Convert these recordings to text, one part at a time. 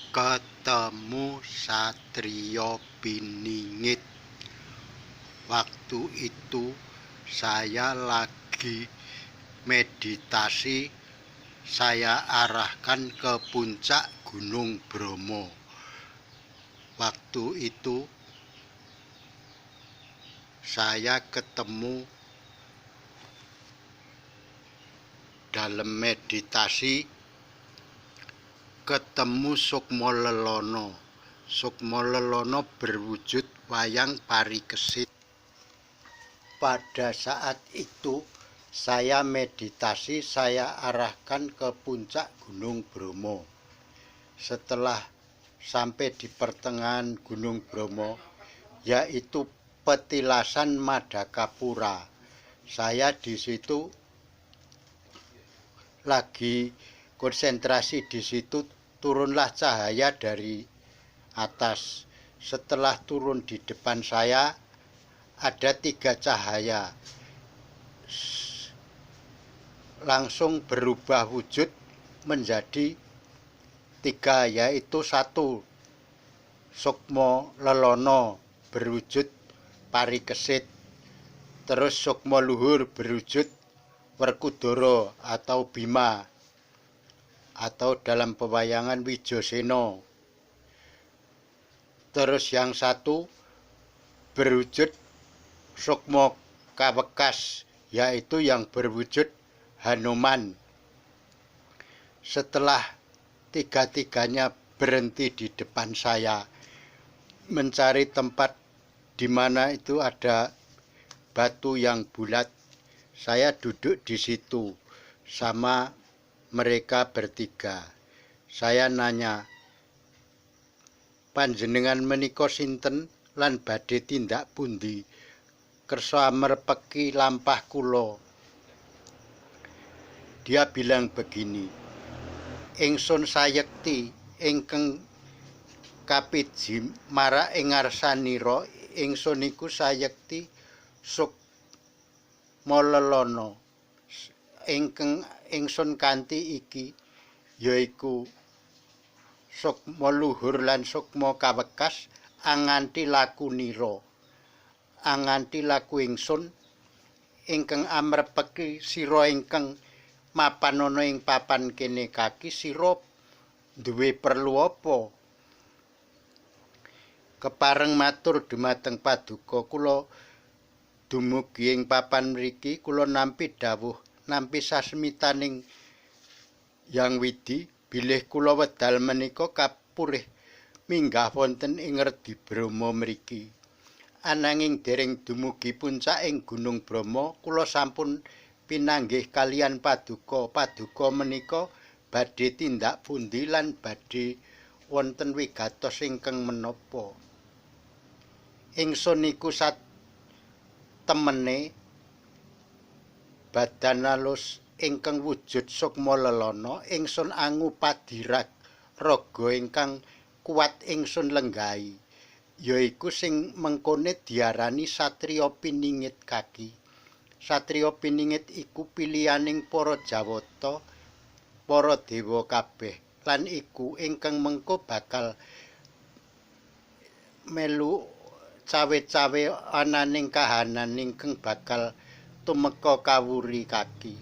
Ketemu Satrio Piningit. Waktu itu saya lagi meditasi, saya arahkan ke puncak Gunung Bromo. Waktu itu saya ketemu dalam meditasi, ketemu Sukmo Lelono. Sukmo Lelono berwujud wayang Parikesit. Pada saat itu saya meditasi, saya arahkan ke puncak Gunung Bromo. Setelah sampai di pertengahan Gunung Bromo, yaitu petilasan Madakapura, saya di situ lagi konsentrasi. Di situ turunlah cahaya dari atas. Setelah turun di depan saya ada 3 cahaya, langsung berubah wujud menjadi 3, yaitu 1 Sukmo Lelono berwujud Parikesit, terus Sukmo Luhur berwujud Werkudara atau Bima, atau dalam pewayangan Wijoseno. Terus yang 1 berwujud Sukmo Kawekas, yaitu yang berwujud Hanuman. Setelah 3-tiganya berhenti di depan saya, mencari tempat di mana itu ada batu yang bulat, saya duduk di situ sama mereka bertiga. Saya nanya, "Panjenengan menika sinten lan badhe tindak pundi kersa merpeki lampah kula?" Dia bilang begini, "Ingsun sayekti ingkang kapiji marak ing ngarsanira, ingsun iku sayekti Sukmo Lelono. Ingkang ingsun kanthi iki yaiku Sukmo Luhur lan Sukmo Kawekas anganti lakunira. Anganti laku ingsun ingkang amrepeki sira ingkang mapan ana ing papan kene kaki, sira duwe perlu apa?" Kepareng matur dumateng Paduka, "Kula dumugi ing papan mriki, kula nampi dawuh, nampi sasmitaning Hyang Widi, bilih kula wedal menika kapurih minggah wonten ing Redi Bromo mriki. Ananging dereng dumugi puncak ing Gunung Bromo, kula sampun pinanggih kalian Paduka. Paduka menika badhe tindak pundi lan badhe wonten wigatos ingkang menapa? Ingsun niku satemene badan alus ingkang wujud Sukmo Lelono, ingsun angu padirak raga ingkang kuat ingsun lenggahi, yaiku sing mengkone diarani Satrio Piningit kaki. Satrio Piningit iku pilihaning para Jawata, para dewa kabeh, lan iku ingkang mengko bakal melu cawe-cawe ananing kahanan ingkang bakal tumeka kawuri kaki.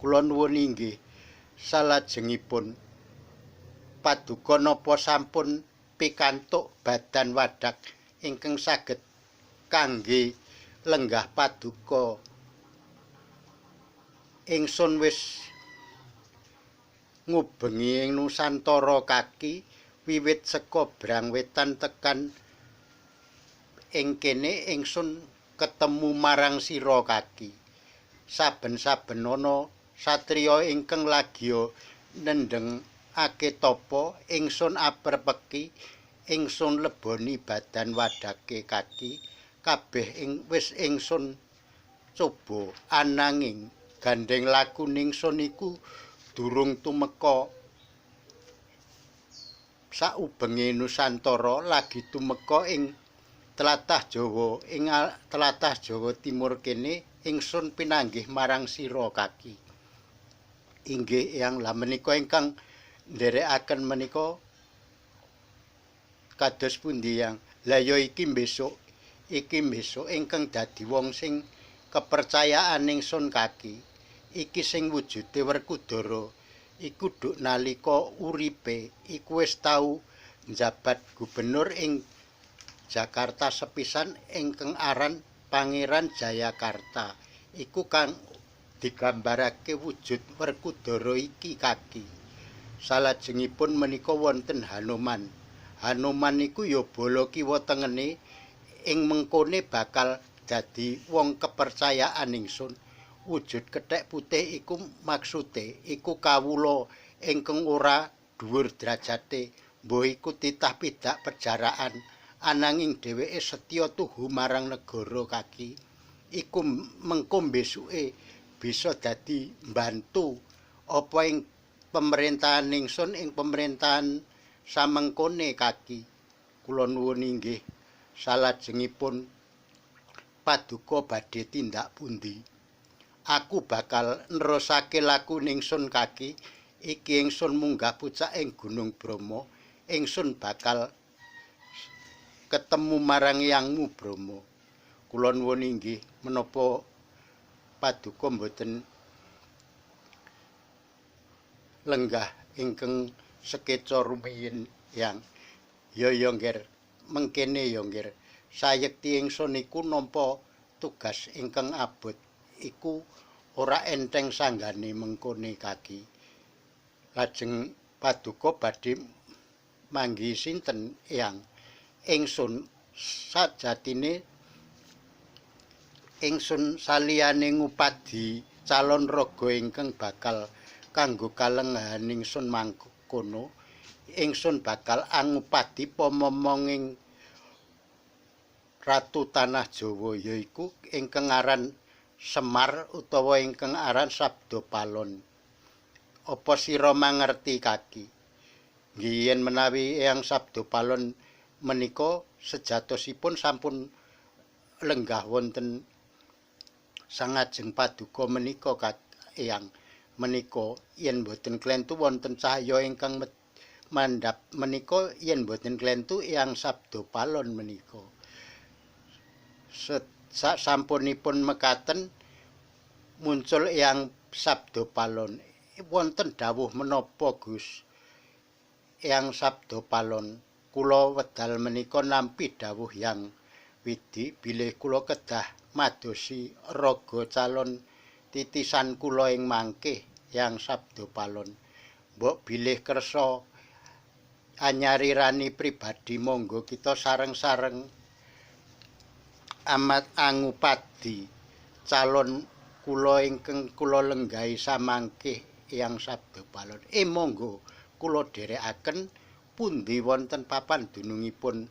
Kula nuwun inggih salajengipun Paduka napa sampun pikantuk badan wadak ingkang saged kangge lenggah Paduka. Ingsun wis ngubengi ing Nusantara kaki wiwit saka Brang Wetan tekan ing kene, ingsun ketemu marang sira kaki. Saben-saben ana satriya ingkang lagya nendhengake tapa, ingsun aprepeki, ingsun leboni badan wadake kaki, kabeh wis ingsun coba, ananging gandeng laku ningsun iku durung tumeka. Saubenge Nusantara lagi tumeka ing tlatah Jawa. Ing tlatah Jawa Timur kene ingsun pinanggih marang sira kaki. Inggih Eyang, lah menika ingkang nderekaken menika kados pundi yang la ya iki besok ingkang dadi wong sing kepercayaan ingsun kaki iki sing wujude Werkudara iku duk nalika uripe iku wis tau njabat gubernur ing Jakarta sepisan ingkang aran Pangeran Jayakarta iku kang digambarake wujud Werkudara iki kaki. Salajengipun menika wonten Hanuman. Hanuman iku ya bala kiwa tengene ing mengkone bakal dadi wong kepercayaan ingsun. Wujud kethek putih iku maksude iku kawula ingkang ora dhuwur derajate, mbuh iku titah pidak perjaraan ananging dheweke setya tuhu marang negara kaki. Iku mengko besuke bisa dadi mbantu apa ing pemerintahan ingsun ing pemerintahan samengkone kaki. Kula nuwun inggih salajengipun paduka badhe tindak pundi. Aku bakal nerusake laku ningsun kaki iki ingsun munggah pucak ing Gunung Bromo ingsun bakal ketemu marang Yangmu Bromo. Kula nuwun inggih menapa paduka mboten lenggah ingkang sekeca rumiyin yang ya nggih mengkene ya nggih sayekti ingsun iku nampa tugas ingkang abot iku ora enteng sanggane mengkone kaki. Lajeng paduka badhe manggi sinten yang ingsun sajatine ingsun saliyane ngupadi calon raga ingkang bakal kanggo kalenggahan ingsun mangkono ingsun bakal angupadi pomomonging Ratu Tanah Jawa yaiku ingkang aran Semar utawa ingkang aran Sabdapalon. Apa sira mangerti kaki? Nggih yen menawi Eyang Sabdapalon menika sejatosipun sampun lenggah wonten sangajeng paduka menika Eyang menika yen boten klentu wonten cahya ingkang mandhap menika yen boten klentu Eyang Sabdapalon menika. Sampunipun mekaten muncul Eyang Sabdapalon. Wonten dawuh menapa Gus? Eyang Sabdapalon, kula wedal menika nampi dawuh Yang Widi bilih kula kedah madosi raga calon titisan kula ing mangke Eyang Sabdapalon. Mbok bilih kersa anyarirani pribadi monggo kita sareng-sareng amat angupadi calon kula ingkang kula lenggahi samangke Eyang Sabdapalon. Monggo kula dherekaken pundi wonten papan dunungipun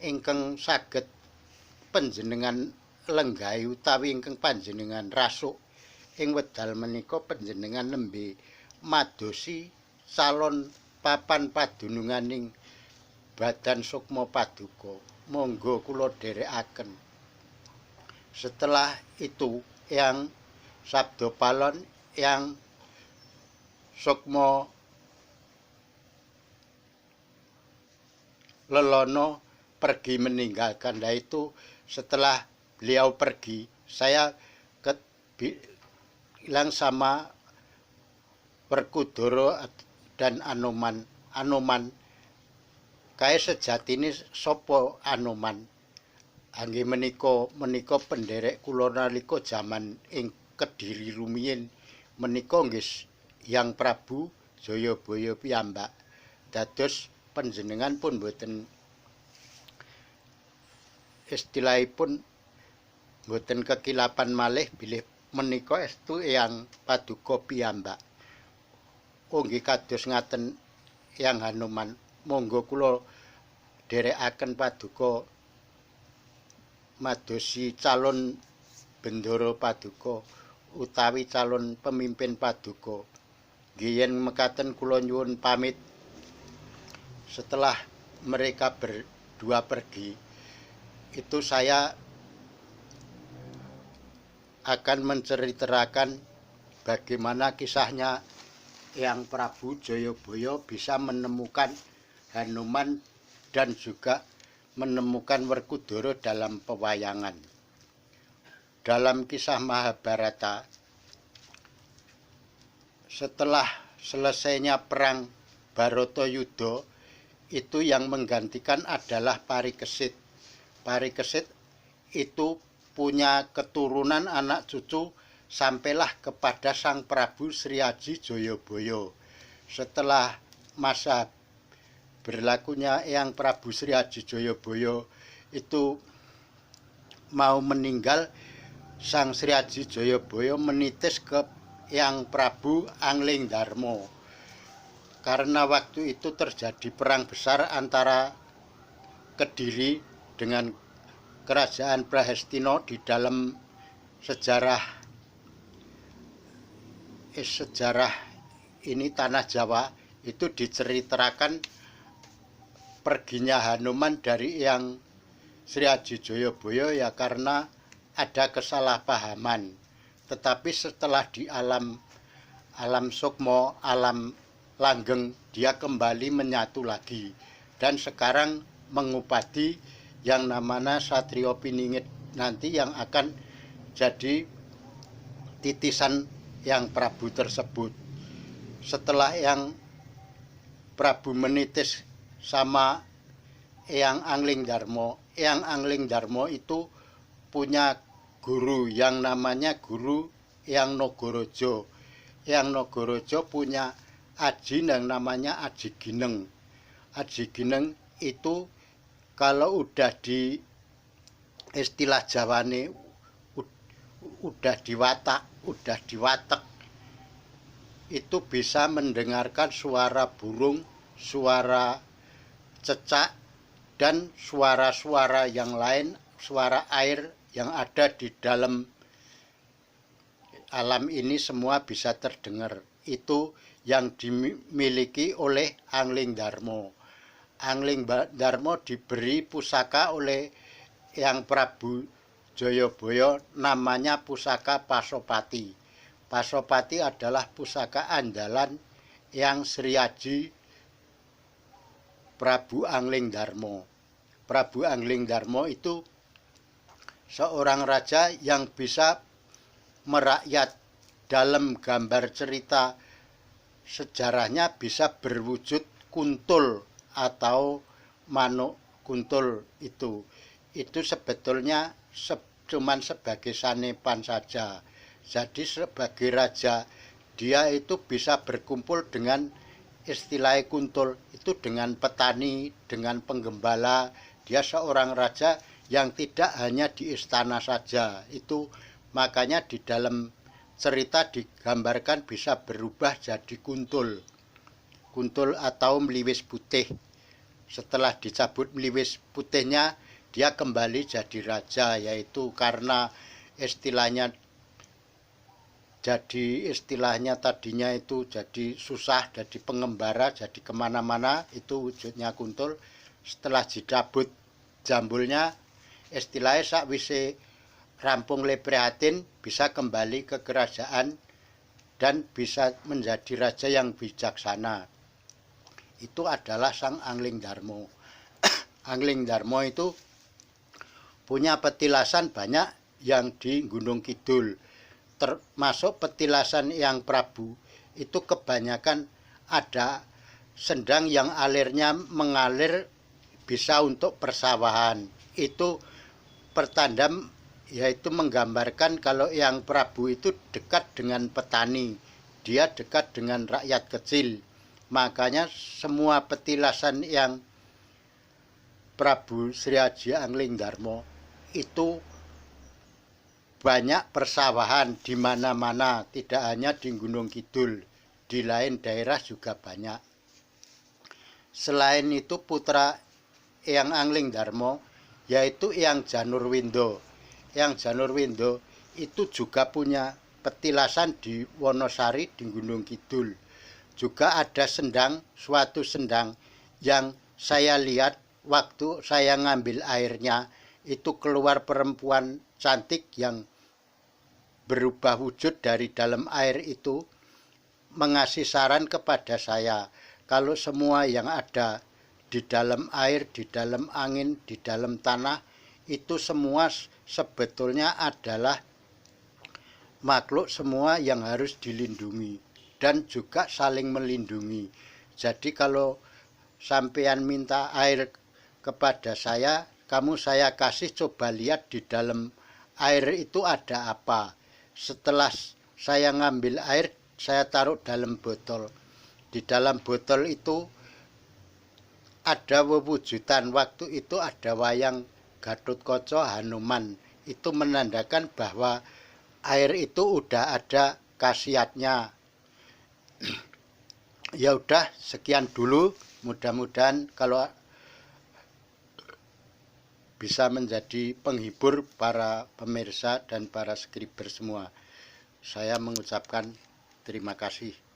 ingkang saged panjenengan lenggahi utawi ingkang panjenengan rasuk ing wedal menika panjenengan nembe madosi calon papan padununganing Badan Sukma Paduka. Monggo kula dherekaken. Setelah itu Eyang Sabdapalon, Eyang Sukma Lelono pergi meninggalkan. Nah itu setelah beliau pergi, saya bilang sama Werkudara dan Anoman, kae sejatine sapa Anoman? Anggih menika penderek kula nalika jaman ing Kediri rumiyin menika nggih Hyang Prabu Jayabaya piyambak. Dados panjenengan pun boten istilahipun boten kekilapan malih bilih menika estu Eyang Paduka piyambak. Oh nggih kados ngaten Eyang Hanuman. Monggo kula dherekaken paduka madosi calon bendoro paduka utawi calon pemimpin paduka. Nggih yen mekaten kula nyuwun pamit. Setelah mereka berdua pergi, itu saya akan menceritakan bagaimana kisahnya Eyang Prabu Jayabaya bisa menemukan Hanuman dan juga menemukan Werkudara dalam pewayangan. Dalam kisah Mahabharata, setelah selesainya perang Baratayuda, itu yang menggantikan adalah Parikesit. Parikesit itu punya keturunan anak cucu sampailah kepada Sang Prabu Sri Aji Jayabaya. Setelah masa berlakunya Eyang Prabu Sri Aji Jayabaya itu mau meninggal, Sang Sri Aji Jayabaya menitis ke Eyang Prabu Anglingdarma. Karena waktu itu terjadi perang besar antara Kediri dengan Kerajaan Prahastina. Di dalam sejarah ini tanah Jawa itu diceritakan perginya Hanuman dari Eyang Sri Aji Jayabaya ya karena ada kesalahpahaman. Tetapi setelah di alam sukma, alam langgeng, dia kembali menyatu lagi dan sekarang mengupadi yang namanya Satrio Piningit nanti yang akan jadi titisan Eyang Prabu tersebut. Setelah Eyang Prabu menitis sama Eyang Anglingdarma, Eyang Anglingdarma itu punya guru yang namanya guru Eyang Nagaraja. Eyang Nagaraja punya aji yang namanya Aji Gineng. Aji Gineng itu kalau udah di istilah Jawane udah diwatek, itu bisa mendengarkan suara burung, suara cecak, dan suara-suara yang lain, suara air yang ada di dalam alam ini semua bisa terdengar. Itu yang dimiliki oleh Anglingdarma. Anglingdarma diberi pusaka oleh Eyang Prabu Jayabaya namanya pusaka Pasopati. Pasopati adalah pusaka andalan Eyang Sri Aji Prabu Anglingdarma. Prabu Anglingdarma itu seorang raja yang bisa merakyat. Dalam gambar cerita sejarahnya bisa berwujud kuntul atau manuk kuntul itu sebetulnya cuman sebagai sanepan saja. Jadi sebagai raja dia itu bisa berkumpul dengan istilah kuntul itu dengan petani, dengan penggembala. Dia seorang raja yang tidak hanya di istana saja. Itu makanya di dalam cerita digambarkan bisa berubah jadi kuntul. Kuntul atau meliwis putih. Setelah dicabut meliwis putihnya, dia kembali jadi raja, yaitu karena istilahnya tadinya itu jadi susah, jadi pengembara, jadi kemana-mana, itu wujudnya kuntul. Setelah dicabut jambulnya, istilahnya sakwise rampung leprihatin bisa kembali ke kerajaan dan bisa menjadi raja yang bijaksana. Itu adalah Sang Anglingdarma. Anglingdarma itu punya petilasan banyak yang di Gunung Kidul, termasuk petilasan Eyang Prabu itu kebanyakan ada sendang yang alirnya mengalir bisa untuk persawahan. Itu pertanda, yaitu menggambarkan kalau Eyang Prabu itu dekat dengan petani, dia dekat dengan rakyat kecil. Makanya semua petilasan Eyang Prabu Sri Aji Anglingdarma itu banyak persawahan di mana-mana, tidak hanya di Gunung Kidul, di lain daerah juga banyak. Selain itu putra Eyang Anglingdarma yaitu Eyang Janurwindo. Eyang Janurwindo itu juga punya petilasan di Wonosari di Gunung Kidul. Juga ada sendang, suatu sendang yang saya lihat waktu saya ngambil airnya, itu keluar perempuan cantik yang berubah wujud dari dalam air itu, mengasih saran kepada saya kalau semua yang ada di dalam air, di dalam angin, di dalam tanah itu semua sebetulnya adalah makhluk semua yang harus dilindungi dan juga saling melindungi. Jadi kalau sampean minta air kepada saya, saya kasih, coba lihat di dalam air itu ada apa. Setelah saya ngambil air, saya taruh dalam botol. Di dalam botol itu ada wewujudan, waktu itu ada wayang Gatotkaca Hanuman. Itu menandakan bahwa air itu udah ada khasiatnya. Ya udah, sekian dulu. Mudah-mudahan kalau bisa menjadi penghibur para pemirsa dan para skriber semua. Saya mengucapkan terima kasih.